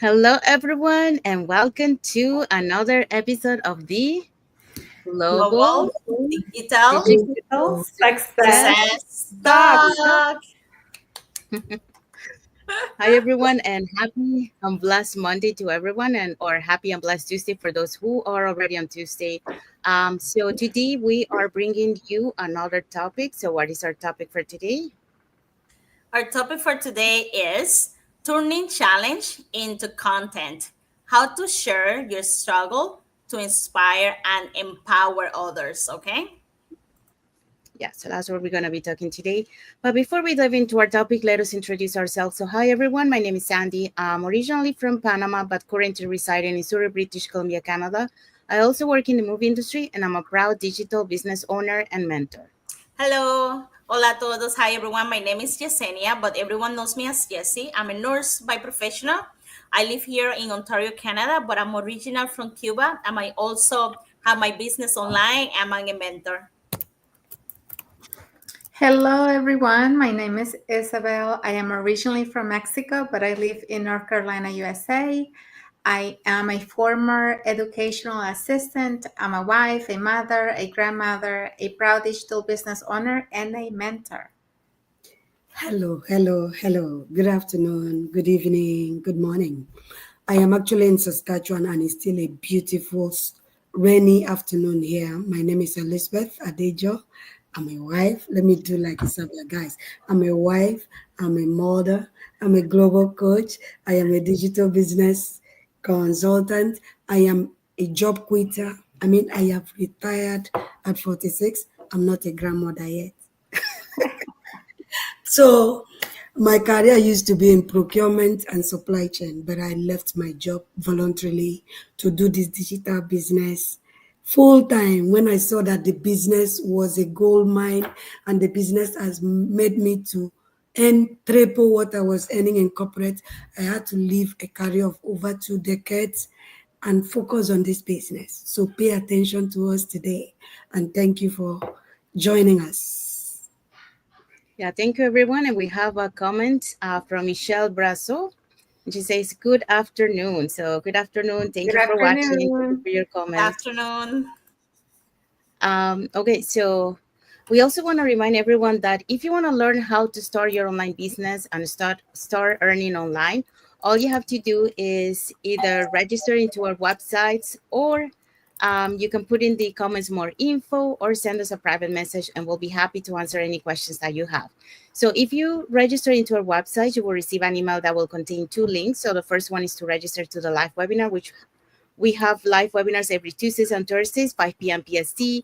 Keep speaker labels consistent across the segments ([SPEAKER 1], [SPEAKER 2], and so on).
[SPEAKER 1] Hello, everyone, and welcome to another episode of the Global
[SPEAKER 2] Global Digital
[SPEAKER 3] Digital
[SPEAKER 1] Digital
[SPEAKER 3] success
[SPEAKER 1] Success
[SPEAKER 2] Success
[SPEAKER 1] Talk.
[SPEAKER 3] talk.
[SPEAKER 2] Talk.
[SPEAKER 1] Hi, everyone, and happy and blessed Monday to everyone, and or happy and blessed Tuesday for those who are already on Tuesday. So today we are bringing you another topic. So, what is our topic for today?
[SPEAKER 2] Our topic for today is turning challenge into content. How to share your struggle to inspire and empower others, okay?
[SPEAKER 1] Yeah, so that's what we're going to be talking today. But before we dive into our topic, let us introduce ourselves. So, hi everyone, my name is Sandy. I'm originally from Panama, but currently residing in Surrey, British Columbia, Canada. I also work in the movie industry, and I'm a proud digital business owner and mentor.
[SPEAKER 2] Hello. Hola a todos. Hi everyone. My name is Yesenia, but everyone knows me as Jessie. I'm a nurse by professional. I live here in Ontario, Canada, but I'm original from Cuba. And I also have my business online. I'm a mentor.
[SPEAKER 3] Hello, everyone. My name is Isabel. I am originally from Mexico, but I live in North Carolina, USA. I am a former educational assistant. I'm a wife, a mother, a grandmother, a proud digital business owner, and a mentor.
[SPEAKER 4] Hello. Good afternoon, good evening, good morning. I am actually in Saskatchewan and it's still a beautiful rainy afternoon here. My name is Elizabeth Adejo. I'm a wife. Let me do like Isabella, guys. I'm a wife, I'm a mother, I'm a global coach, I am a digital business consultant, I am a job quitter. I have retired at 46. I'm not a grandmother yet. So my career used to be in procurement and supply chain, but I left my job voluntarily to do this digital business full time when I saw that the business was a gold mine and the business has made me to earn triple what I was earning in corporate. I had to leave a career of over 2 decades and focus on this business. So pay attention to us today and thank you for joining us.
[SPEAKER 1] Yeah, thank you, everyone. And we have a comment from Michelle Brasso. And she says, "Good afternoon." So, good afternoon. Thank
[SPEAKER 3] Good
[SPEAKER 1] you for watching. Thank you
[SPEAKER 3] afternoon.
[SPEAKER 1] for your
[SPEAKER 2] Good
[SPEAKER 1] comment.
[SPEAKER 2] afternoon.
[SPEAKER 1] Okay, so we also want to remind everyone that if you want to learn how to start your online business and start earning online, all you have to do is either register into our websites or you can put in the comments more info or send us a private message and we'll be happy to answer any questions that you have. So if you register into our website, you will receive an email that will contain two links. So the first one is to register to the live webinar, which we have live webinars every Tuesdays and Thursdays, 5 p.m. PST,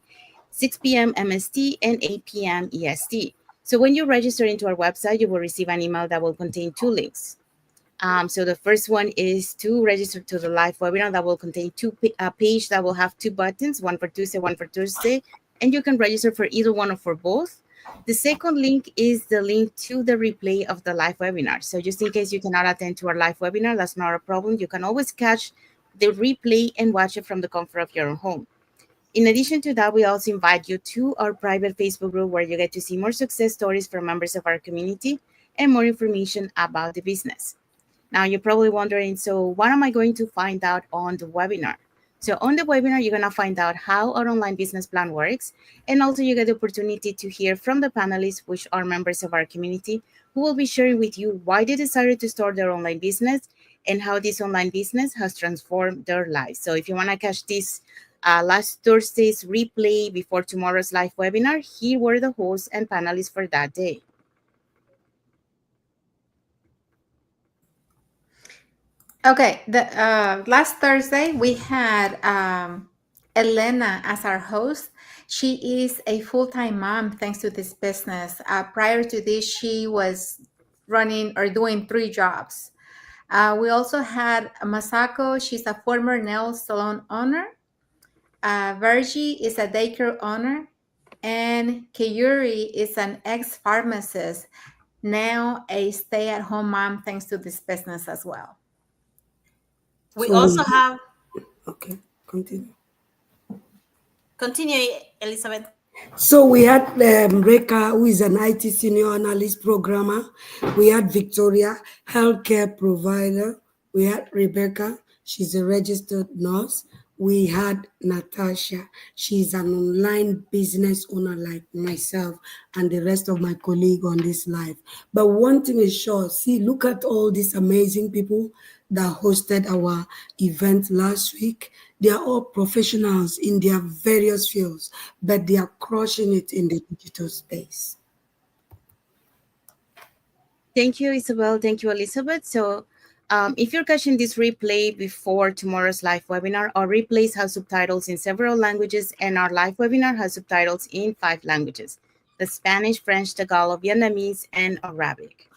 [SPEAKER 1] 6 p.m. MST, and 8 p.m. EST. So when you register into our website, you will receive an email that will contain two links. So the first one is to register to the live webinar that will contain a page that will have two buttons, one for Tuesday, one for Thursday, and you can register for either one or for both. The second link is the link to the replay of the live webinar. So just in case you cannot attend to our live webinar, that's not a problem. You can always catch the replay and watch it from the comfort of your own home. In addition to that, we also invite you to our private Facebook group where you get to see more success stories from members of our community and more information about the business. Now, you're probably wondering, so what am I going to find out on the webinar? So, on the webinar, you're going to find out how our online business plan works. And also, you get the opportunity to hear from the panelists, which are members of our community, who will be sharing with you why they decided to start their online business and how this online business has transformed their lives. So, if you want to catch this last Thursday's replay before tomorrow's live webinar, here were the hosts and panelists for that day.
[SPEAKER 3] Okay, the last Thursday we had Elena as our host. She is a full-time mom thanks to this business. Prior to this, she was running or doing three jobs. We also had Masako. She's a former nail salon owner. Virgie is a daycare owner. And Kayuri is an ex-pharmacist, now a stay-at-home mom thanks to this business as well.
[SPEAKER 2] We
[SPEAKER 4] So
[SPEAKER 2] also
[SPEAKER 4] we
[SPEAKER 2] have,
[SPEAKER 4] okay, continue.
[SPEAKER 2] continue, Elizabeth.
[SPEAKER 4] So we had Reka, who is an IT senior analyst programmer. We had Victoria, healthcare provider. We had Rebecca, she's a registered nurse. We had Natasha, she's an online business owner like myself and the rest of my colleague on this live. But one thing is sure, see, look at all these amazing people that hosted our event last week. They are all professionals in their various fields, but they are crushing it in the digital space.
[SPEAKER 1] Thank you, Isabel. Thank you, Elizabeth. So, if you're catching this replay before tomorrow's live webinar, our replays have subtitles in several languages, and our live webinar has subtitles in 5 languages: the Spanish, French, Tagalog, Vietnamese, and Arabic.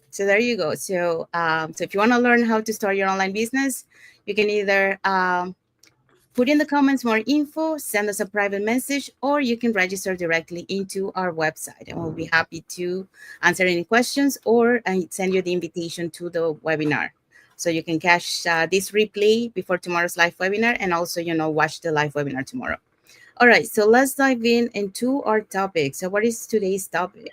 [SPEAKER 1] So there you go. So if you want to learn how to start your online business, you can either put in the comments more info, send us a private message, or you can register directly into our website, and we'll be happy to answer any questions or send you the invitation to the webinar. So you can catch this replay before tomorrow's live webinar, and also, watch the live webinar tomorrow. All right, so let's dive in into our topic. So what is today's topic?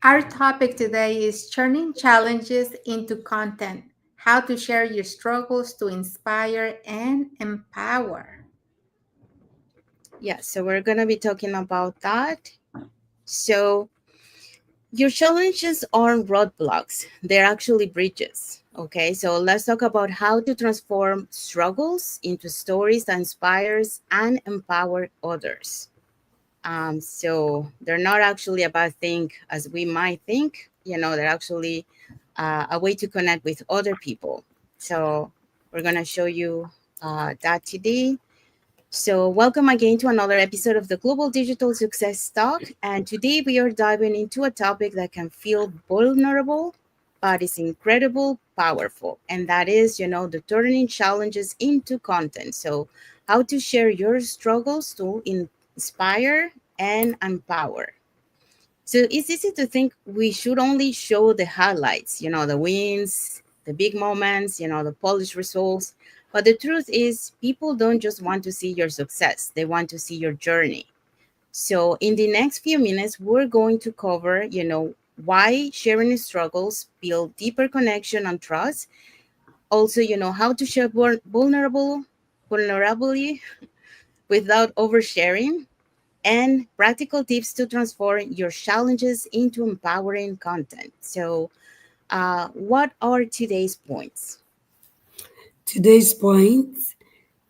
[SPEAKER 3] Our topic today is turning challenges into content, how to share your struggles to inspire and empower.
[SPEAKER 1] Yeah, so we're going to be talking about that. So your challenges aren't roadblocks, they're actually bridges. Okay, so let's talk about how to transform struggles into stories that inspires and empower others. So they're not actually a bad thing as we might think. They're actually a way to connect with other people. So we're gonna show you that today. So, welcome again to another episode of the Global Digital Success Talk. And today we are diving into a topic that can feel vulnerable, but is incredible powerful. And that is, the turning challenges into content. So, how to share your struggles to inspire and empower. So it's easy to think we should only show the highlights, the wins, the big moments, the polished results. But the truth is, people don't just want to see your success, they want to see your journey. So in the next few minutes, we're going to cover, why sharing struggles build deeper connection and trust. Also, how to share vulnerably without oversharing, and practical tips to transform your challenges into empowering content. So, what are today's points?
[SPEAKER 4] Today's point,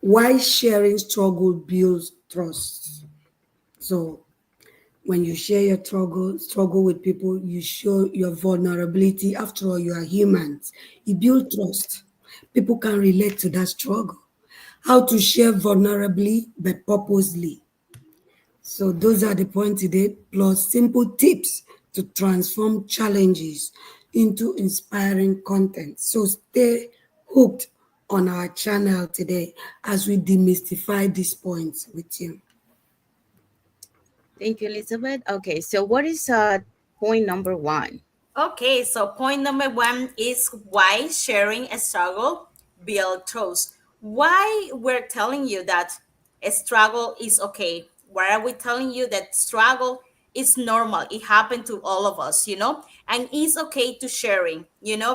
[SPEAKER 4] why sharing struggle builds trust. So when you share your struggle with people, you show your vulnerability. After all, you are humans. You build trust. People can relate to that struggle. How to share vulnerably but purposely. So those are the points today, plus simple tips to transform challenges into inspiring content. So stay hooked on our channel today as we demystify these points with you.
[SPEAKER 1] Thank you, Elizabeth. Okay, so what is point number one?
[SPEAKER 2] Okay, so point number one is why sharing a struggle build trust. Why we're telling you that a struggle is okay. Why are we telling you that struggle is normal? It happened to all of us, and it's okay to sharing,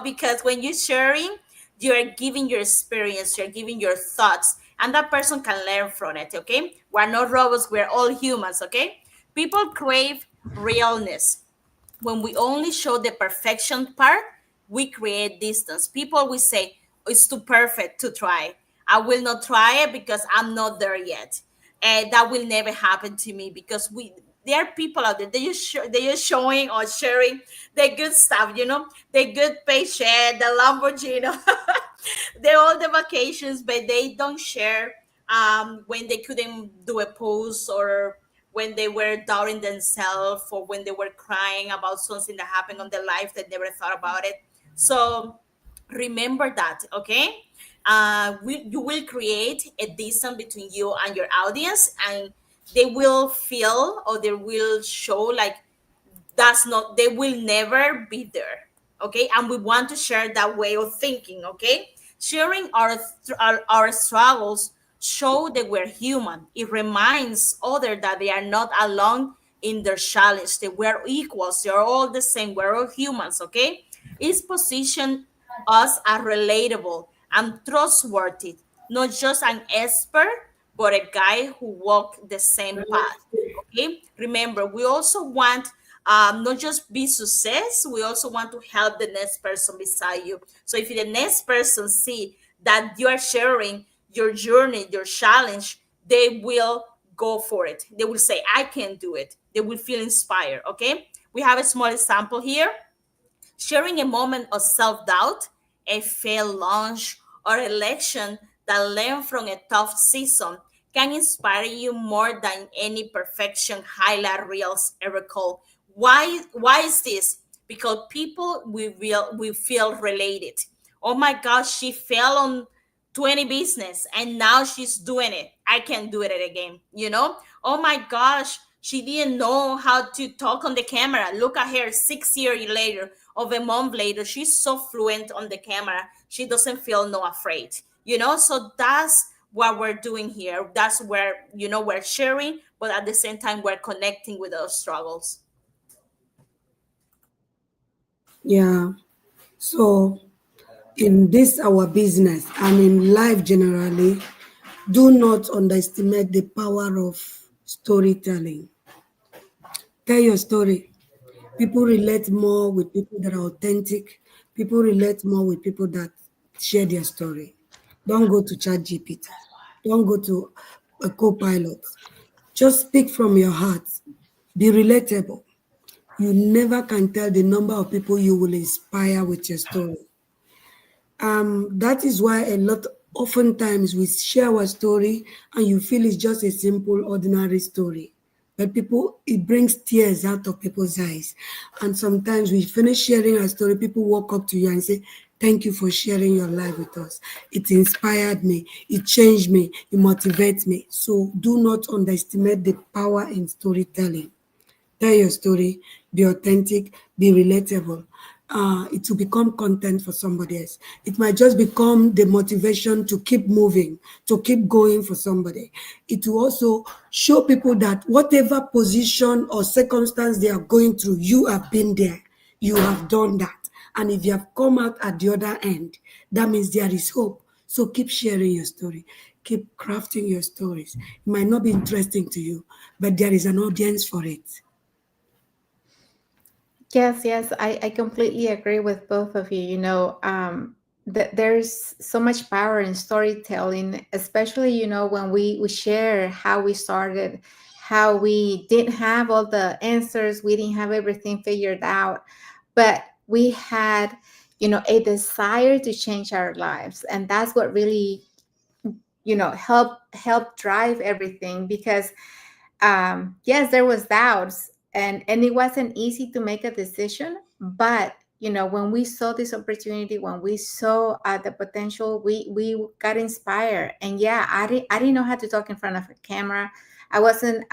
[SPEAKER 2] because when you're sharing, you're giving your experience, you're giving your thoughts, and that person can learn from it, okay? We're not robots, we're all humans, okay? People crave realness. When we only show the perfection part, we create distance. People will say, it's too perfect to try. I will not try it because I'm not there yet. And that will never happen to me because there are people out there, they're just showing or sharing the good stuff, the good paycheck, the Lamborghini, they're all the vacations, but they don't share when they couldn't do a post, or when they were doubting themselves, or when they were crying about something that happened on their life that never thought about it. So remember that, okay? You will create a distance between you and your audience, and they will feel, or they will show like that's not, they will never be there, okay? And we want to share that way of thinking, okay? Sharing our struggles show that we're human. It reminds others that they are not alone in their challenge, that we're equals, they're all the same, we're all humans, okay? It's position us as relatable and trustworthy, not just an expert, but a guy who walked the same path. Okay, remember, we also want not just be success, we also want to help the next person beside you. So if the next person see that you are sharing your journey, your challenge, they will go for it. They will say, I can do it. They will feel inspired. Okay, we have a small example here. Sharing a moment of self doubt, a failed launch, or election that learned from a tough season can inspire you more than any perfection highlight reels ever could. Why is this? Because people we feel related. Oh my gosh, she fell on 20 business and now she's doing it. I can do it again, you know? Oh my gosh, she didn't know how to talk on the camera. Look at her 6 years later, of a month later, she's so fluent on the camera. She doesn't feel no afraid, you know? So that's what we're doing here. That's where, we're sharing, but at the same time, we're connecting with those struggles.
[SPEAKER 4] Yeah. So in this our business and in life generally, do not underestimate the power of storytelling. Tell your story. People relate more with people that are authentic. People relate more with people that share their story. Don't go to chat GPT. Don't go to a co-pilot. Just speak from your heart. Be relatable. You never can tell the number of people you will inspire with your story. That is why a lot oftentimes we share our story and you feel it's just a simple ordinary story. But people, it brings tears out of people's eyes. And sometimes we finish sharing our story, people walk up to you and say, thank you for sharing your life with us. It inspired me, it changed me, it motivates me. So do not underestimate the power in storytelling. Tell your story, be authentic, be relatable. It will become content for somebody else. It might just become the motivation to keep moving, to keep going for somebody. It will also show people that whatever position or circumstance they are going through, you have been there, you have done that. And if you have come out at the other end, that means there is hope. So keep sharing your story. Keep crafting your stories. It might not be interesting to you, but there is an audience for it.
[SPEAKER 3] Yes, yes, I completely agree with both of you. That there's so much power in storytelling, especially, when we share how we started, how we didn't have all the answers, we didn't have everything figured out, but we had, a desire to change our lives. And that's what really, help drive everything. Because yes, there was doubts, and it wasn't easy to make a decision. But when we saw this opportunity, when we saw the potential, we got inspired. And yeah, I didn't know how to talk in front of a camera. I wasn't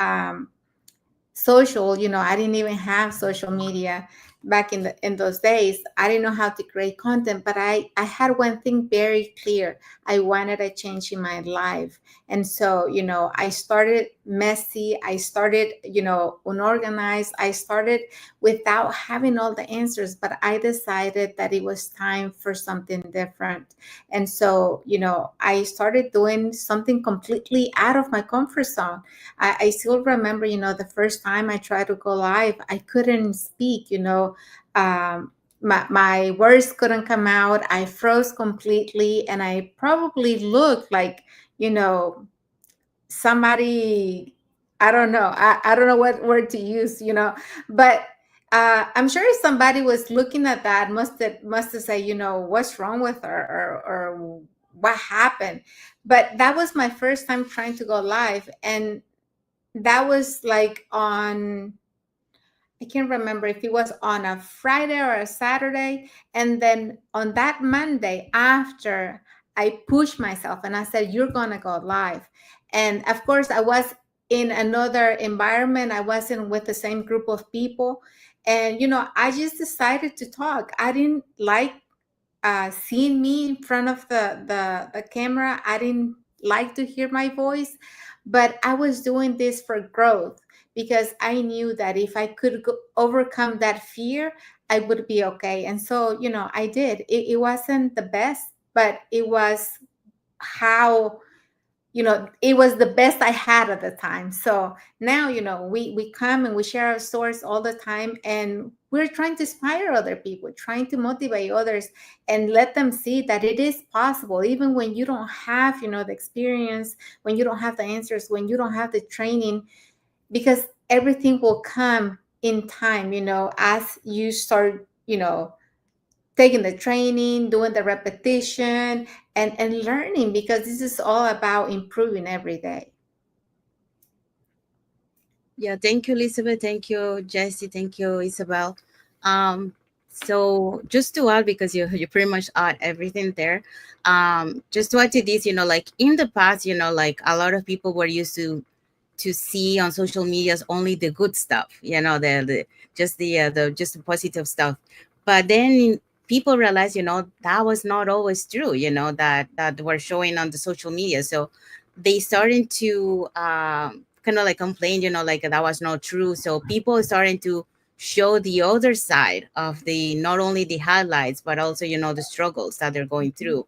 [SPEAKER 3] social. I didn't even have social media back in those days. I didn't know how to create content, but I had one thing very clear. I wanted a change in my life. And so I started messy, I started unorganized, I started without having all the answers, but I decided that it was time for something different. And so I started doing something completely out of my comfort zone. I still remember, the first time I tried to go live, I couldn't speak, my words couldn't come out. I froze completely, and I probably looked like, you know, somebody, I don't know. I don't know what word to use, but I'm sure somebody was looking at that, must have said, what's wrong with her, or what happened. But that was my first time trying to go live. And that was like on, I can't remember if it was on a Friday or a Saturday. And then on that Monday, after I pushed myself and I said, you're going to go live. And of course, I was in another environment. I wasn't with the same group of people. And, I just decided to talk. I didn't like seeing me in front of the camera. I didn't like to hear my voice, but I was doing this for growth, because I knew that if I could overcome that fear, I would be okay. And so, I did. It wasn't the best, but it was how, it was the best I had at the time. So now, we come and we share our stories all the time, and we're trying to inspire other people, trying to motivate others, and let them see that it is possible, even when you don't have, the experience, when you don't have the answers, when you don't have the training, because everything will come in time, as you start, taking the training, doing the repetition, and learning, because this is all about improving every day.
[SPEAKER 1] Yeah, thank you, Elizabeth. Thank you, Jesse. Thank you, Isabel. Um, so just to add, because you pretty much add everything there. Just to add to this, like in the past, like a lot of people were used to see on social medias only the good stuff, the just the just the positive stuff. But then people realize, that was not always true, that were showing on the social media. So they started to kind of like complain, like that was not true. So people starting to show the other side of the not only the highlights, but also, the struggles that they're going through.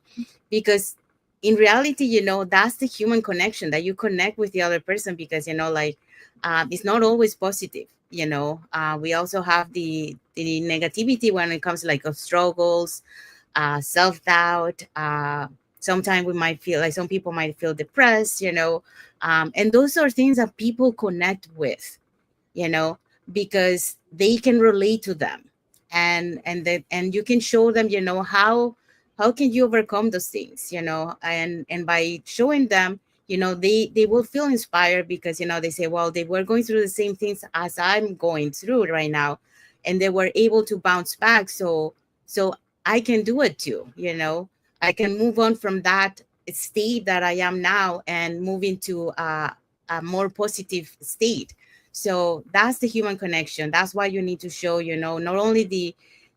[SPEAKER 1] Because in reality, that's the human connection, that you connect with the other person, because like it's not always positive. We also have the negativity when it comes to like of struggles, self-doubt. Sometimes we might feel like, some people might feel depressed, and those are things that people connect with, you know because they can relate to them, and you can show them, how can you overcome those things, and by showing them, they will feel inspired, because they say, well, they were going through the same things as I'm going through right now, and they were able to bounce back. So I can do it too. I can move on from that state that I am now and move into a more positive state. So that's the human connection. That's why you need to show, not only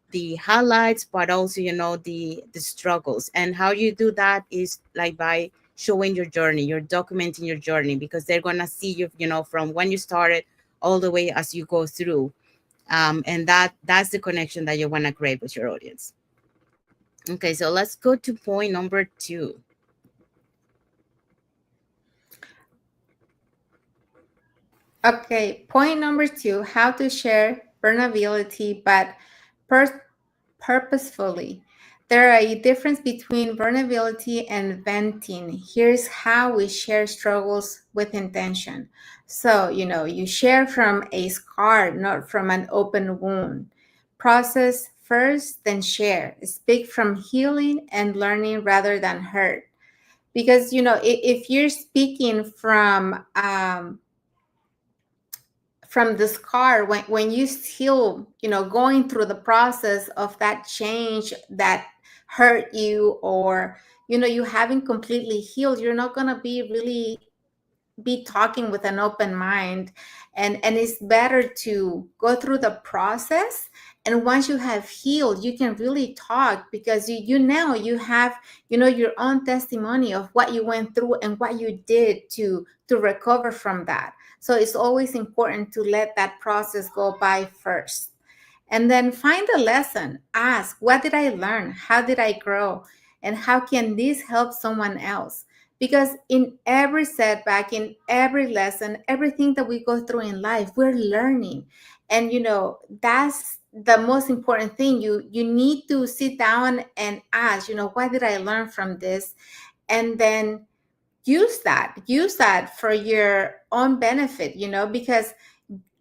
[SPEAKER 1] the highlights, but also, the struggles. And how you do that is like by showing your journey. You're documenting your journey, because they're gonna see you, from when you started all the way as you go through. And that's the connection that you want to create with your audience. Okay, so let's go to point number 2.
[SPEAKER 3] Okay, point number 2, how to share vulnerability, but per- purposefully. There are a difference between vulnerability and venting. Here's how we share struggles with intention. So, you share from a scar, not from an open wound. Process first, then share. Speak from healing and learning rather than hurt. Because, if you're speaking from the scar, when you still, going through the process of that change that hurt you, or you haven't completely healed, you're not going to be really be talking with an open mind. And it's better to go through the process, and once you have healed, you can really talk, because you now you have, your own testimony of what you went through and what you did to recover from that. So it's always important to let that process go by first, and then find a lesson. Ask, what did I learn? How did I grow? And how can this help someone else? Because in every setback, in every lesson, everything that we go through in life, we're learning. And that's the most important thing. You need to sit down and ask, what did I learn from this? And then use that for your own benefit, because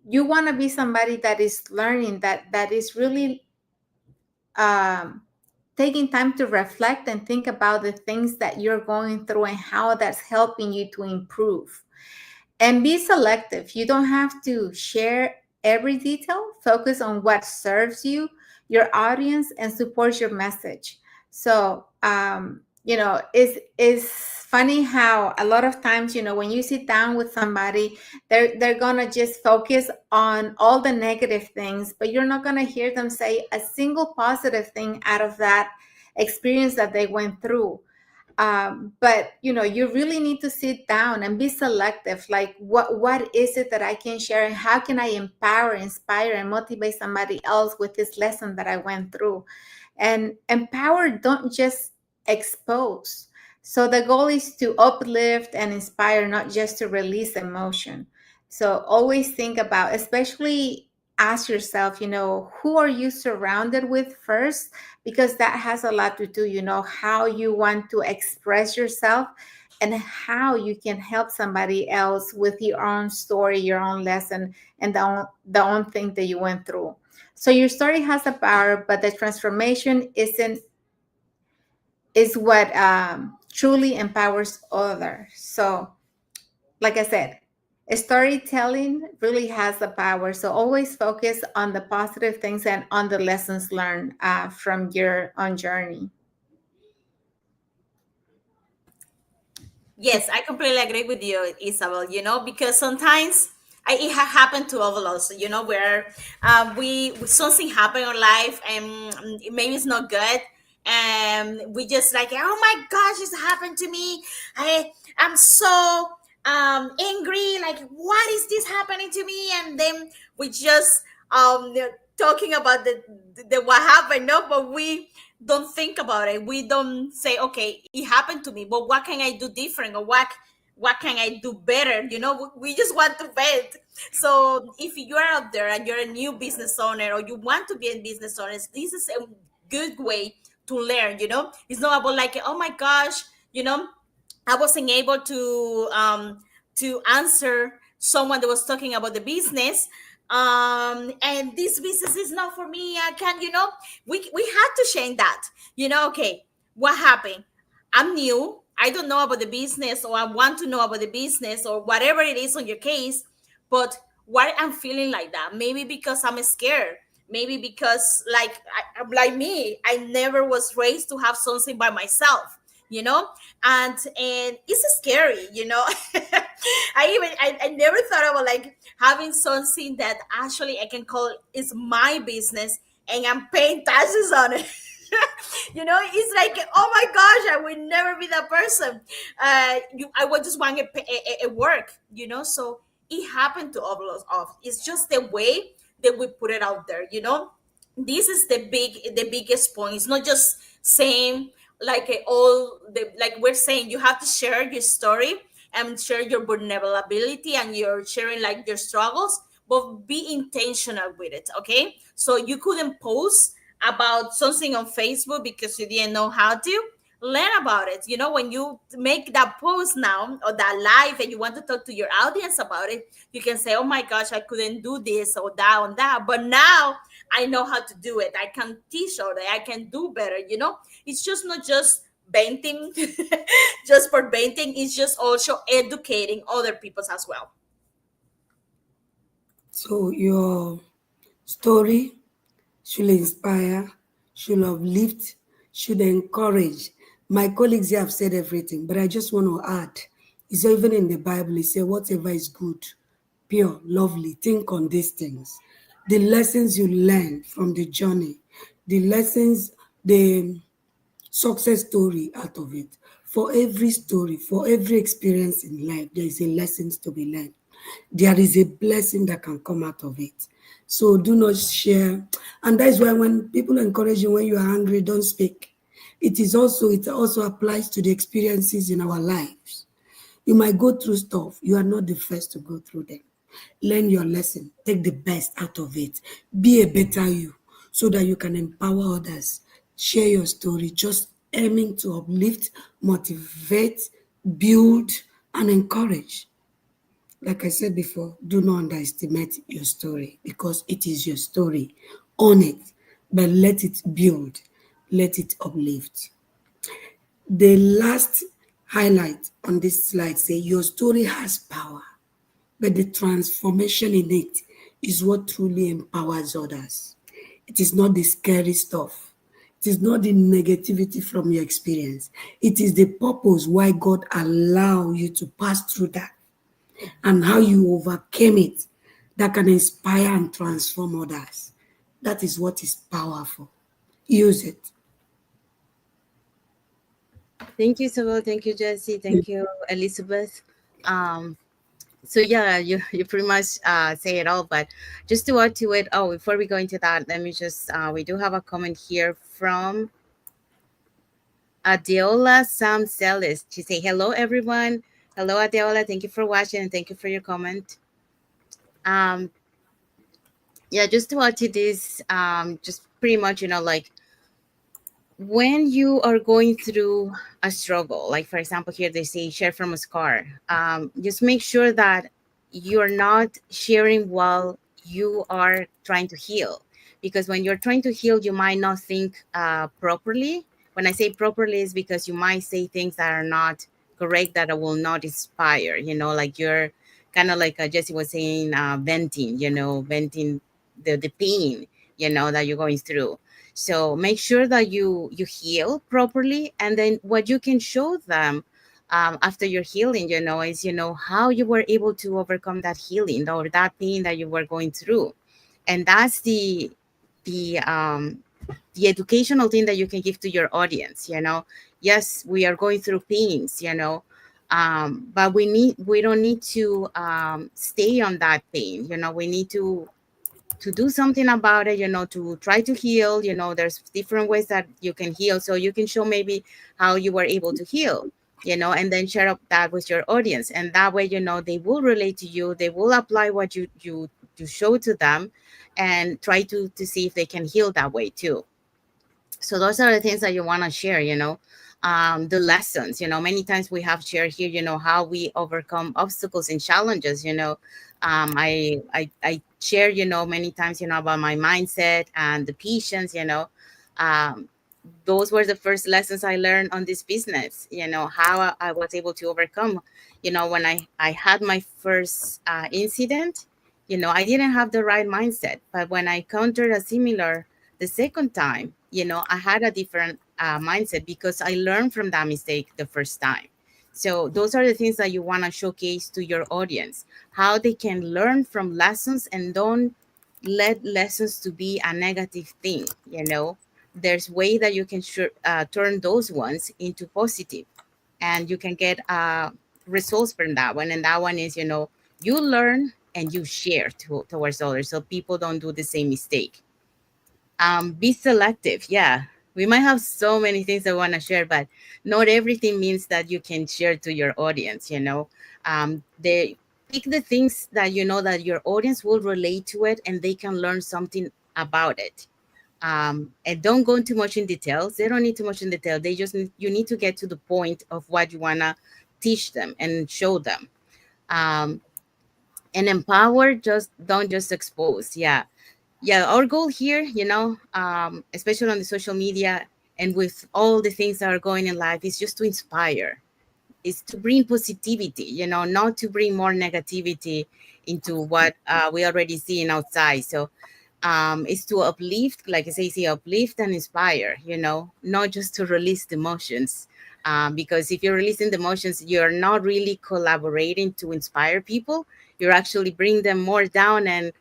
[SPEAKER 3] you want to be somebody that is learning, that is really um, taking time to reflect and think about the things that you're going through and how that's helping you to improve. And be selective. You don't have to share every detail. Focus on what serves you, your audience, and supports your message. So, it's funny how a lot of times, when you sit down with somebody, they're gonna just focus on all the negative things, but you're not gonna hear them say a single positive thing out of that experience that they went through. But you really need to sit down and be selective. Like, what is it that I can share, and how can I empower, inspire, and motivate somebody else with this lesson that I went through? And empower, don't just expose. So the goal is to uplift and inspire, not just to release emotion. So always think about, especially ask yourself, who are you surrounded with first? Because that has a lot to do, how you want to express yourself and how you can help somebody else with your own story, your own lesson, and the own thing that you went through. So your story has a power, but the transformation is what truly empowers others. So, like I said, storytelling really has the power. So always focus on the positive things and on the lessons learned from your own journey.
[SPEAKER 2] Yes, I completely agree with you, Isabel. Because sometimes it happened to all of us. Where we something happened in our life and maybe it's not good, and we just like, oh my gosh, this happened to me. I'm so angry. Like, what is this happening to me? And then we just talking about the what happened. No, but we don't think about it. We don't say, okay, it happened to me, but what can I do different, or what can I do better? We just want to vent. So if you're out there and you're a new business owner, or you want to be a business owner, this is a good way to learn. It's not about like, oh my gosh, I wasn't able to answer someone that was talking about the business. And this business is not for me. I can't, we had to change that. Okay, what happened? I'm new. I don't know about the business, or I want to know about the business, or whatever it is on your case. But why I'm feeling like that? Maybe because I'm scared. Maybe because like me, I never was raised to have something by myself. You know, and it's scary. I never thought about like having something that actually I can call is my business, and I'm paying taxes on it. It's like, oh my gosh, I will never be that person. I would just want a work. So it happened to all of us off. It's just the way that we put it out there. This is the biggest point. It's not just saying like like we're saying, you have to share your story and share your vulnerability, and you're sharing like your struggles, but be intentional with it. Okay, so you couldn't post about something on Facebook because you didn't know how to learn about it. When you make that post now, or that live, and you want to talk to your audience about it, you can say, oh my gosh, I couldn't do this or that or that, but now I know how to do it. I can teach others. I can do better. It's just not just painting just for painting. It's just also educating other people as well.
[SPEAKER 4] So your story should inspire, should uplift, should encourage. My colleagues here have said everything, but I just want to add. It's even in the Bible, it says, whatever is good, pure, lovely, think on these things. The lessons you learn from the journey, the lessons, the success story out of it. For every story, for every experience in life, there is a lesson to be learned. There is a blessing that can come out of it. So do not share. And that is why when people encourage you when you are angry, don't speak. It also applies to the experiences in our lives. You might go through stuff. You are not the first to go through them. Learn your lesson. Take the best out of it. Be a better you so that you can empower others. Share your story, just aiming to uplift, motivate, build, and encourage. Like I said before, do not underestimate your story because it is your story. Own it, but let it build, let it uplift. The last highlight on this slide say your story has power, but the transformation in it is what truly empowers others. It is not the scary stuff. It is not the negativity from your experience. It is the purpose why God allowed you to pass through that and how you overcame it that can inspire and transform others. That is what is powerful. Use it.
[SPEAKER 1] Thank you, Isabel. Thank you, Jesse. Thank you, Elizabeth. Um, so yeah, you pretty much say it all. But just to add to it, oh, before we go into that, let me just we do have a comment here from Adeola Sam Celis. She say, "Hello, everyone. Hello, Adeola. Thank you for watching and thank you for your comment." Um, yeah, just to add to this, just pretty much, like when you are going through a struggle, like for example here they say share from a scar, just make sure that you're not sharing while you are trying to heal, because when you're trying to heal you might not think properly. When I say properly is because you might say things that are not correct, that will not inspire, like you're kind of like Jesse was saying, venting, venting the pain, that you're going through. So make sure that you heal properly, and then what you can show them after your healing, is how you were able to overcome that healing or that pain that you were going through, and that's the um the educational thing that you can give to your audience. Yes, we are going through pains, but we don't need to stay on that pain. We need to do something about it, to try to heal. There's different ways that you can heal. So you can show maybe how you were able to heal, and then share up that with your audience. And that way, they will relate to you. They will apply what you show to them and try to see if they can heal that way too. So those are the things that you want to share, the lessons. Many times we have shared here, how we overcome obstacles and challenges. I share, many times, about my mindset and the patience. um, those were the first lessons I learned on this business, how I was able to overcome. When I had my first incident, I didn't have the right mindset. But when I countered a similar the second time, I had a different mindset because I learned from that mistake the first time. So those are the things that you want to showcase to your audience, how they can learn from lessons and don't let lessons to be a negative thing. There's way that you can turn those ones into positive, and you can get results from that one. And that one is, you learn and you share towards others, so people don't do the same mistake. Be selective. Yeah, we might have so many things I want to share, but not everything means that you can share to your audience. They pick the things that you know that your audience will relate to it and they can learn something about it. And don't go too much in details. They don't need too much in detail. They just you need to get to the point of what you want to teach them and show them. um, and empower, just don't just expose. Yeah, our goal here, especially on the social media and with all the things that are going in life, is just to inspire, is to bring positivity, not to bring more negativity into what we already see in outside. So is to uplift, like I say, uplift and inspire, not just to release the emotions. Because if you're releasing the emotions, you're not really collaborating to inspire people. You're actually bring them more down, and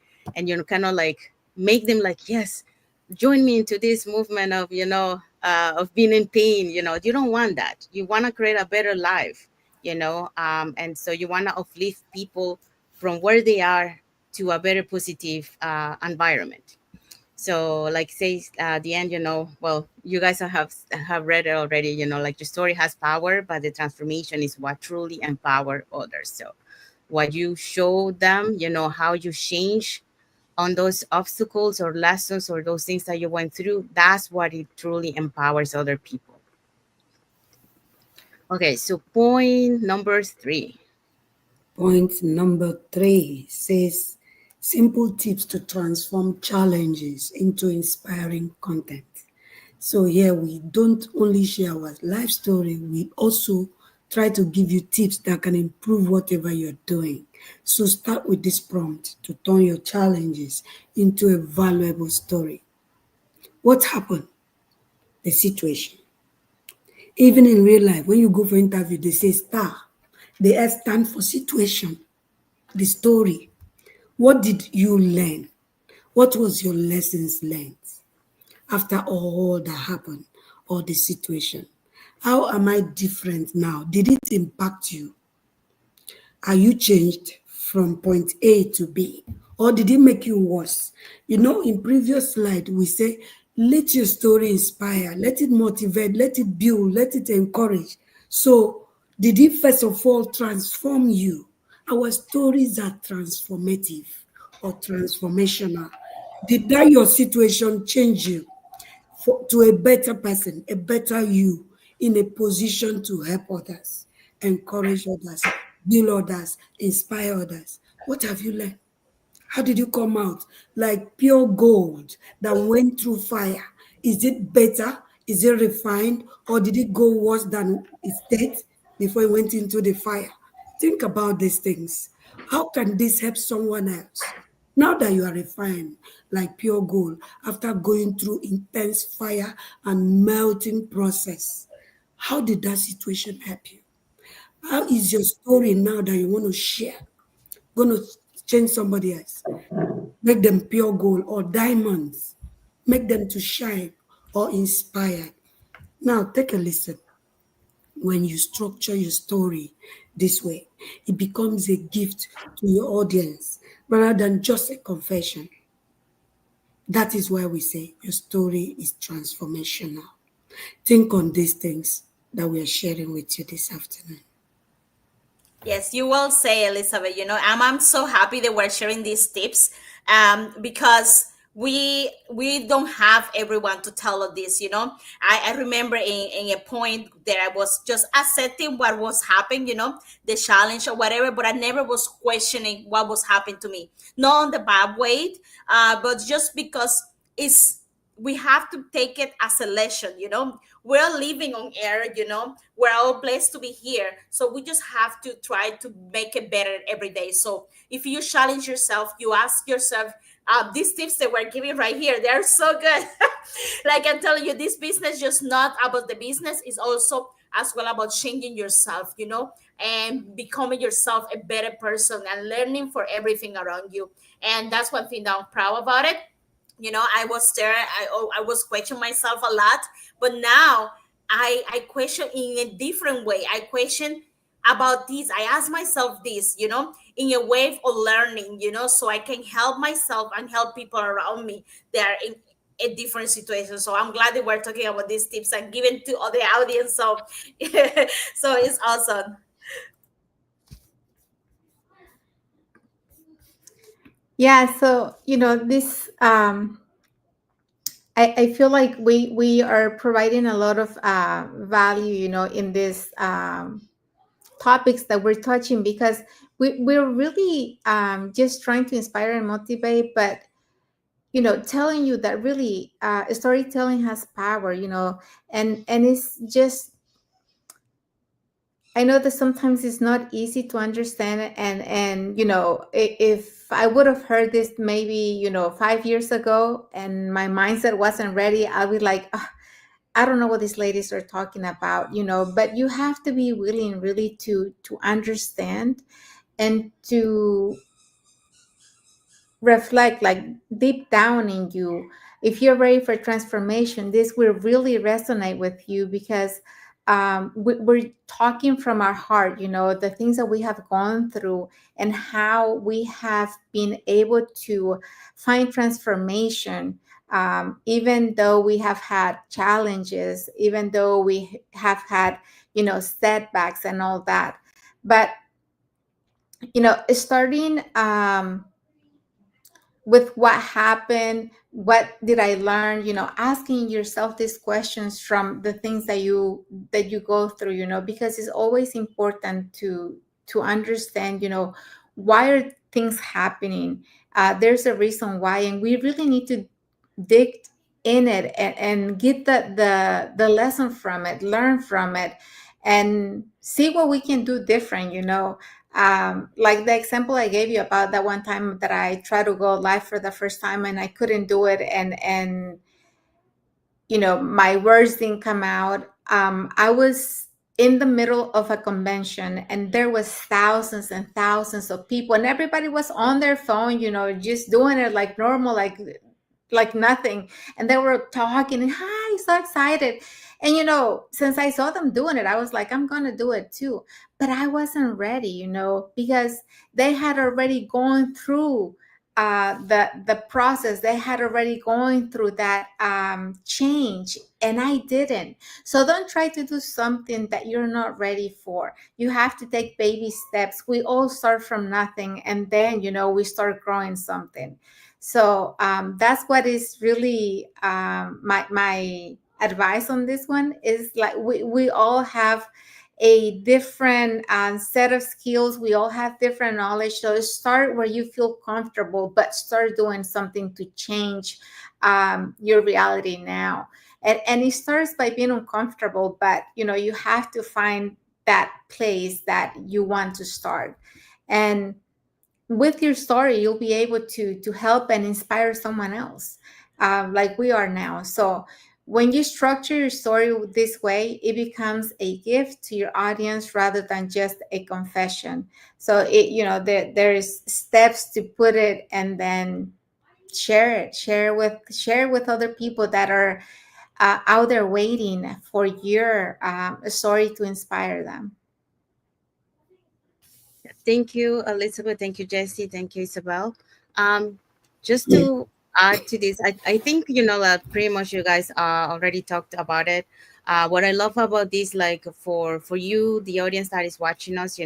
[SPEAKER 1] kind of like make them like, yes, join me into this movement of, of being in pain. You don't want that. You want to create a better life, and so you want to uplift people from where they are to a better positive environment. So like say the end, well, you guys have read it already. Like your story has power, but the transformation is what truly empower others. So what you show them, how you change on those obstacles or lessons or those things that you went through, that's what it truly empowers other people. Okay, so point number 3.
[SPEAKER 4] Point number 3 says simple tips to transform challenges into inspiring content. So here we don't only share our life story, we also try to give you tips that can improve whatever you're doing. So start with this prompt to turn your challenges into a valuable story. What happened? The situation. Even in real life, when you go for interview, they say star. The S stand for situation, the story. What did you learn? What was your lessons learned after all that happened or the situation? How am I different now? Did it impact you? Are you changed from point A to B? Or did it make you worse? In previous slide, we say, let your story inspire, let it motivate, let it build, let it encourage. So, did it first of all transform you? Our stories are transformative or transformational. Did that your situation change you to a better person, a better you, in a position to help others, encourage others, build others, inspire others? What have you learned? How did you come out like pure gold that went through fire? Is it better? Is it refined? Or did it go worse than it stayed before it went into the fire? Think about these things. How can this help someone else? Now that you are refined like pure gold after going through intense fire and melting process, how did that situation help you? How is your story now that you want to share going to change somebody else? Make them pure gold or diamonds, make them to shine or inspired. Now take a listen. When you structure your story this way, it becomes a gift to your audience rather than just a confession. That is why we say your story is transformational. Think on these things that we are sharing with you this afternoon.
[SPEAKER 2] Yes, you will say, Elizabeth. I'm so happy that we're sharing these tips, because we don't have everyone to tell us this. I remember in a point that I was just accepting what was happening, the challenge or whatever, but I never was questioning what was happening to me. Not on the bad way, but just because it's we have to take it as a lesson. We're living on air. We're all blessed to be here, so we just have to try to make it better every day. So if you challenge yourself, you ask yourself, these tips that we're giving right here, they're so good. Like I'm telling you, this business just not about the business, it's also as well about changing yourself, and becoming yourself a better person and learning for everything around you. And that's one thing that I'm proud about it. I was there, I was questioning myself a lot, but now I question in a different way. I question about this, I ask myself this, in a way of learning, so I can help myself and help people around me that are in a different situation. So I'm glad that we're talking about these tips and giving to other audience. So so it's awesome.
[SPEAKER 3] Yeah, so this I feel like we are providing a lot of value, in this topics that we're touching, because we're really just trying to inspire and motivate, but telling you that really storytelling has power, and it's just, I know that sometimes it's not easy to understand it, and if I would have heard this maybe 5 years ago and my mindset wasn't ready, I'll be like, "Ugh, I don't know what these ladies are talking about," but you have to be willing really to understand and to reflect, like, deep down in you. If you're ready for transformation, this will really resonate with you, because we're talking from our heart, the things that we have gone through and how we have been able to find transformation, even though we have had challenges, even though we have had setbacks and all that. But starting with what happened, what did I learn, asking yourself these questions from the things that you go through, because it's always important to understand, why are things happening. There's a reason why, and we really need to dig in it, and get the lesson from it, learn from it, and see what we can do different, like the example I gave you about that one time that I tried to go live for the first time and I couldn't do it, and my words didn't come out. I was in the middle of a convention and there was thousands and thousands of people, and everybody was on their phone, just doing it like normal, like nothing. And they were talking, and hi, so excited. And since I saw them doing it, I was like, I'm gonna do it too. But I wasn't ready, because they had already gone through the process. They had already gone through that change, and I didn't. So don't try to do something that you're not ready for. You have to take baby steps. We all start from nothing, and then we start growing something. So that's what is really my advice on this one is, like, we all have a different set of skills. We all have different knowledge. So start where you feel comfortable, but start doing something to change your reality now. And it starts by being uncomfortable, but you have to find that place that you want to start. And with your story, you'll be able to help and inspire someone else, like we are now. So when you structure your story this way, it becomes a gift to your audience rather than just a confession. So there's steps to put it, and then share with other people that are out there waiting for your story to inspire them.
[SPEAKER 1] Thank you, Elizabeth. Thank you, Jesse. Thank you, Isabel. Um, just to add to this, I think that pretty much you guys already talked about it. What I love about this, like for you, the audience that is watching us,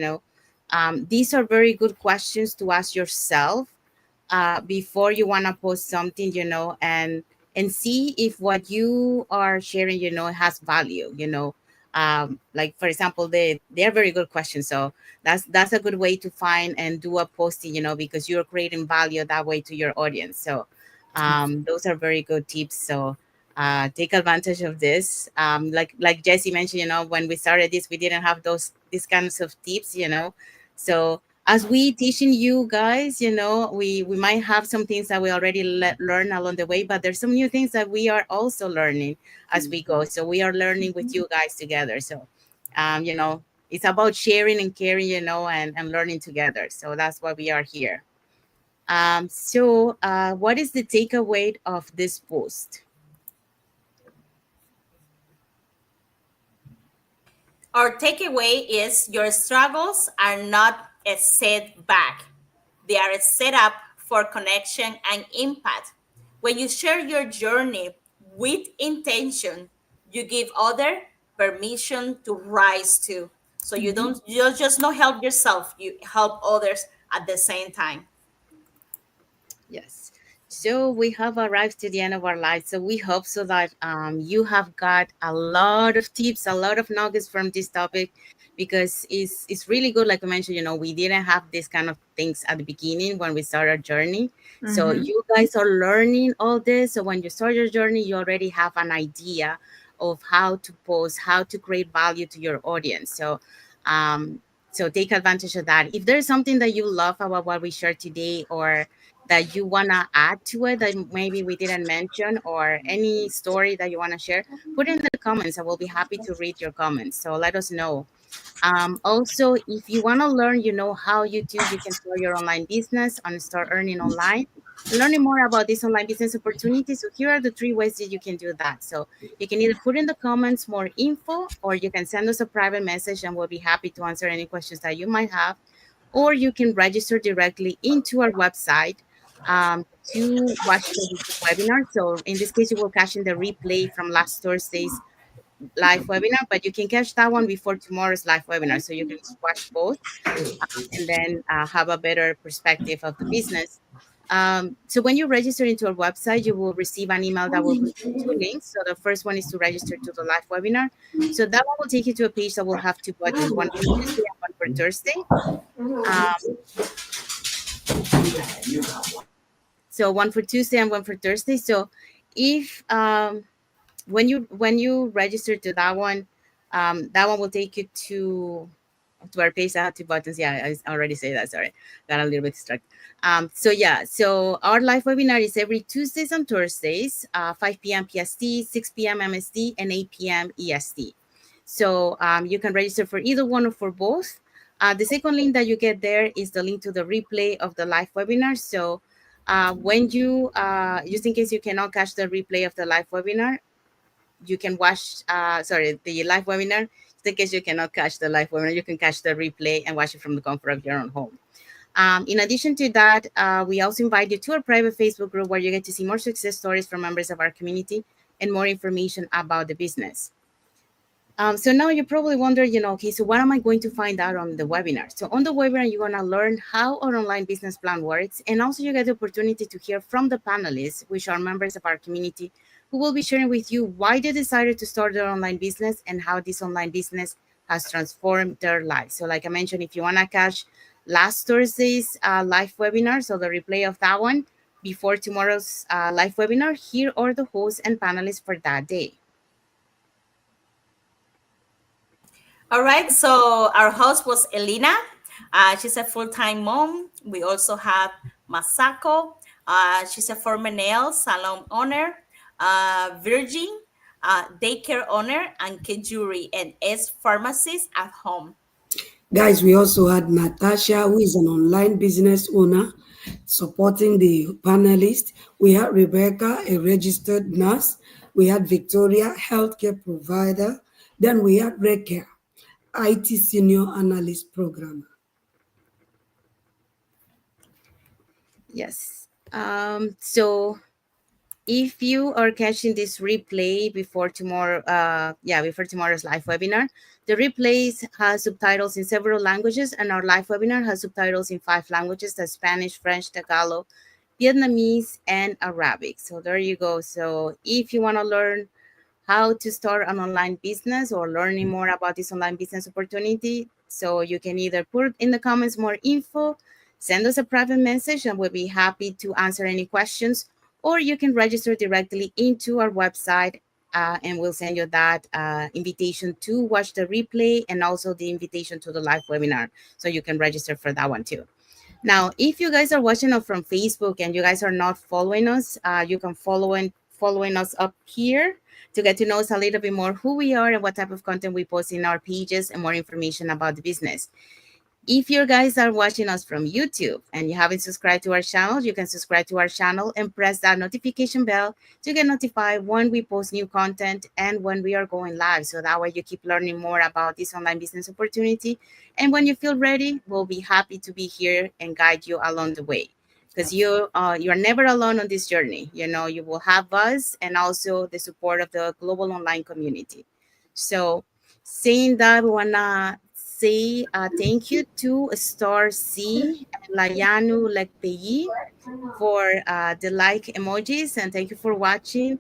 [SPEAKER 1] these are very good questions to ask yourself before you want to post something, and see if what you are sharing, has value, like for example, they're very good questions. So that's a good way to find and do a posting, because you're creating value that way to your audience. So those are very good tips. So take advantage of this. Like Jesse mentioned, when we started this, we didn't have these kinds of tips, so as we teaching you guys, we might have some things that we already learn along the way, but there's some new things that we are also learning as we go. So we are learning with you guys together. So it's about sharing and caring, and learning together. So that's why we are here. What is the takeaway of this post?
[SPEAKER 2] Our takeaway is your struggles are not a setback. They are a setup for connection and impact. When you share your journey with intention, you give other permission to rise too. So you just not help yourself, you help others at the same time.
[SPEAKER 1] Yes. So we have arrived to the end of our life. So we hope so that you have got a lot of tips, a lot of nuggets from this topic, because it's really good. Like I mentioned, we didn't have this kind of things at the beginning when we started our journey. So
[SPEAKER 3] Mm-hmm.
[SPEAKER 1] you guys are learning all this. So when you start your journey, you already have an idea of how to post, how to create value to your audience. Um, so take advantage of that. If there's something that you love about what we shared today, or that you want to add to it that maybe we didn't mention, or any story that you want to share, put in the comments. I will be happy to read your comments. So let us know. Also, if you want to learn, how you can start your online business and start earning online, learning more about this online business opportunity. So here are the 3 ways that you can do that. So you can either put in the comments more info, or you can send us a private message and we'll be happy to answer any questions that you might have, or you can register directly into our website to watch the webinar. So in this case, you will catch in the replay from last Thursday's live webinar, but you can catch that one before tomorrow's live webinar. So you can watch both, and then have a better perspective of the business. So when you register into our website, you will receive an email that will bring you 2 links. So the first one is to register to the live webinar. So that one will take you to a page that will have 2 buttons, one for Tuesday and one for Thursday. Um, so one for Tuesday and one for Thursday. So if when you register to that one will take you to our page that had 2 buttons. Yeah, I already say that. Sorry, got a little bit distracted. So our live webinar is every Tuesdays and Thursdays, 5 p.m. PST, 6 p.m. MST, and 8 p.m. EST. So you can register for either one or for both. The second link that you get there is the link to the replay of the live webinar. So when you just in case you cannot catch the replay of the live webinar, you can watch, sorry, the live webinar. Just in case you cannot catch the live webinar, you can catch the replay and watch it from the comfort of your own home. In addition to that, we also invite you to our private Facebook group where you get to see more success stories from members of our community and more information about the business. So now you probably wonder, okay, so what am I going to find out on the webinar? So on the webinar, you're going to learn how our online business plan works. And also you get the opportunity to hear from the panelists, which are members of our community, who will be sharing with you why they decided to start their online business and how this online business has transformed their lives. So like I mentioned, if you want to catch last Thursday's live webinar, so the replay of that one before tomorrow's live webinar, here are the hosts and panelists for that day.
[SPEAKER 2] All right, so our host was Elena. She's a full-time mom. We also have Masako. She's a former nail salon owner. Virgin, daycare owner, and Kejuri, an pharmacist at home.
[SPEAKER 4] Guys, we also had Natasha, who is an online business owner, supporting the panelists. We had Rebecca, a registered nurse. We had Victoria, healthcare provider. Then we had Reka, IT senior analyst programmer.
[SPEAKER 1] Yes. So if you are catching this replay before tomorrow, before tomorrow's live webinar, the replays has subtitles in several languages, and our live webinar has subtitles in 5 languages: that's Spanish, French, Tagalog, Vietnamese, and Arabic. So there you go. So if you want to learn how to start an online business or learning more about this online business opportunity, so you can either put in the comments more info, send us a private message, and we'll be happy to answer any questions, or you can register directly into our website, and we'll send you that invitation to watch the replay and also the invitation to the live webinar, so you can register for that one too. Now, if you guys are watching us from Facebook and you guys are not following us, you can following us up here to get to know us a little bit more, who we are and what type of content we post in our pages, and more information about the business. If you guys are watching us from YouTube and you haven't subscribed to our channel, you can subscribe to our channel and press that notification bell to get notified when we post new content and when we are going live. So that way you keep learning more about this online business opportunity. And when you feel ready, we'll be happy to be here and guide you along the way. Because you are never alone on this journey. You will have us and also the support of the global online community. So saying that, we wanna say thank you to Star C and Layanu Lekpeyi for the like emojis, and thank you for watching.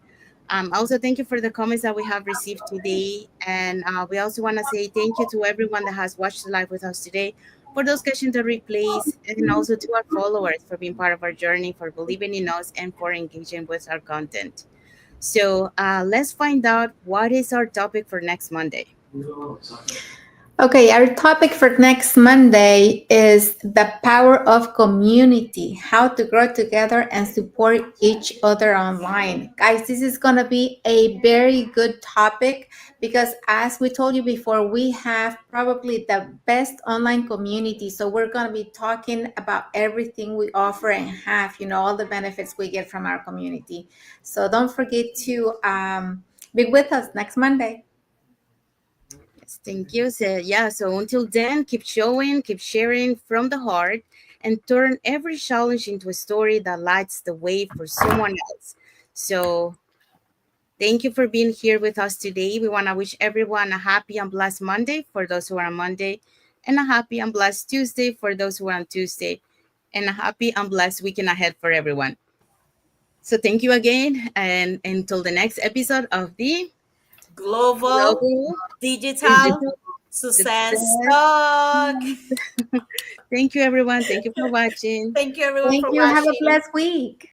[SPEAKER 1] Also, thank you for the comments that we have received today. And we also want to say thank you to everyone that has watched the live with us today, for those catching the replays, and also to our followers for being part of our journey, for believing in us, and for engaging with our content. So let's find out what is our topic for next Monday.
[SPEAKER 3] Okay, our topic for next Monday is the power of community, how to grow together and support each other online. Guys, this is going to be a very good topic because, as we told you before, we have probably the best online community. So we're going to be talking about everything we offer and have, all the benefits we get from our community. So don't forget to be with us next Monday.
[SPEAKER 1] Yes, thank you. So until then, keep showing, keep sharing from the heart, and turn every challenge into a story that lights the way for someone else. So thank you for being here with us today. We want to wish everyone a happy and blessed Monday for those who are on Monday, and a happy and blessed Tuesday for those who are on Tuesday, and a happy and blessed weekend ahead for everyone. So thank you again, and until the next episode of the
[SPEAKER 2] Global
[SPEAKER 1] Global
[SPEAKER 2] Digital
[SPEAKER 1] Digital
[SPEAKER 2] Success
[SPEAKER 1] Success.
[SPEAKER 2] Talk.
[SPEAKER 1] Thank you, everyone. Thank you for watching.
[SPEAKER 2] Thank you, everyone,
[SPEAKER 3] Thank
[SPEAKER 2] for
[SPEAKER 3] you. Have a
[SPEAKER 2] watching.
[SPEAKER 3] blessed week.